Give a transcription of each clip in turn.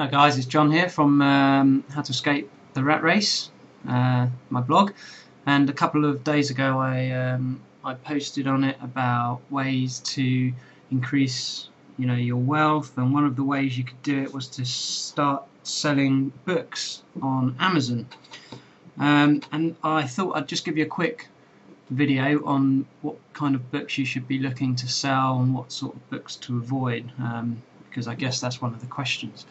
Hi guys, it's John here from How to Escape the Rat Race, my blog, and a couple of days ago I posted on it about ways to increase your wealth, and one of the ways you could do it was to start selling books on Amazon. And I thought I'd just give you a quick video on what kind of books you should be looking to sell and what sort of books to avoid, because I guess that's one of the questions.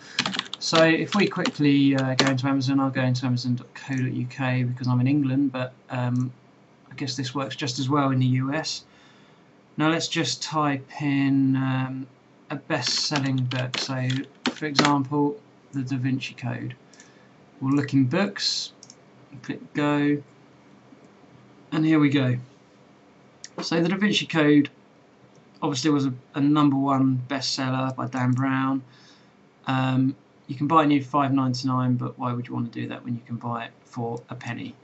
So if we quickly go into Amazon, I'll go into amazon.co.uk because I'm in England, but I guess this works just as well in the US. Now let's just type in a best-selling book. So for example, the Da Vinci Code. We'll look in books, click go, and here we go. So the Da Vinci Code obviously was a #1 bestseller by Dan Brown. You can buy it new for $5.99, but why would you want to do that when you can buy it for a penny?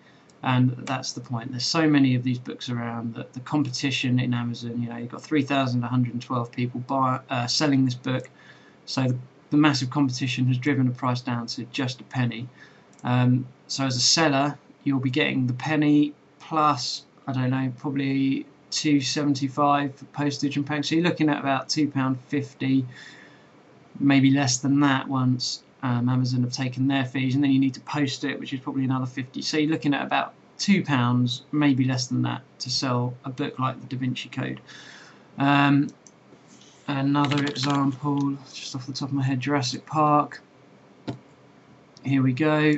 And that's the point. There's so many of these books around that the competition in Amazon, you've got 3,112 people selling this book, so the massive competition has driven the price down to just a penny. So as a seller, you'll be getting the penny plus, I don't know, probably $2.75 for postage and packing. So you're looking at about £2.50, maybe less than that once Amazon have taken their fees, and then you need to post it, which is probably another 50. So you're looking at about £2, maybe less than that, to sell a book like the Da Vinci Code. Another example, just off the top of my head, Jurassic Park. Here we go,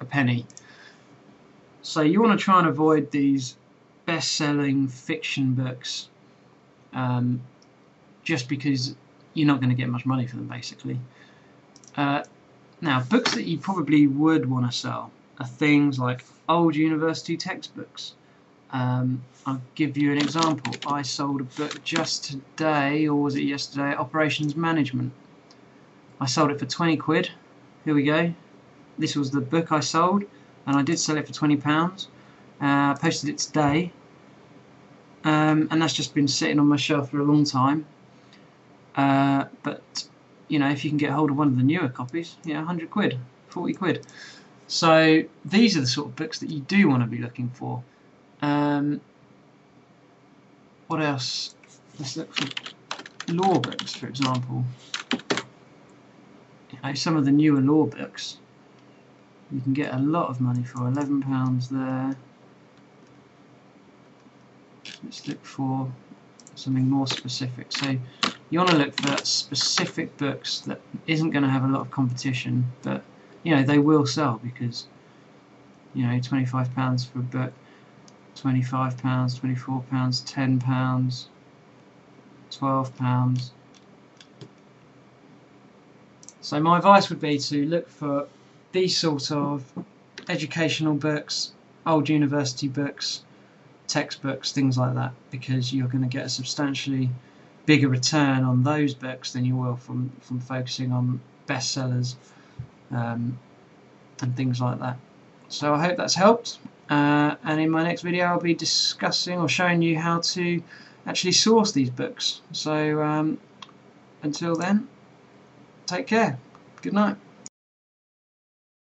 a penny. So you want to try and avoid these best-selling fiction books, just because you're not going to get much money for them, basically. Now, books that you probably would want to sell are things like old university textbooks. I'll give you an example. I sold a book just today, or was it yesterday, Operations Management. I sold it for 20 quid. Here we go. This was the book I sold, and I did sell it for £20. I posted it today, and that's just been sitting on my shelf for a long time. But if you can get hold of one of the newer copies, 100 quid, 40 quid. So these are the sort of books that you do want to be looking for. What else? Let's look for law books, for example. Some of the newer law books you can get a lot of money for. £11 there. Let's look for something more specific. So you want to look for specific books that isn't going to have a lot of competition, but they will sell, because £25 for a book, £25, £24, £10, £12. So my advice would be to look for these sort of educational books, old university books, textbooks, things like that, because you're going to get a substantially bigger return on those books than you will from focusing on bestsellers and things like that. So I hope that's helped, and in my next video I'll be discussing or showing you how to actually source these books. So until then, take care. Good night.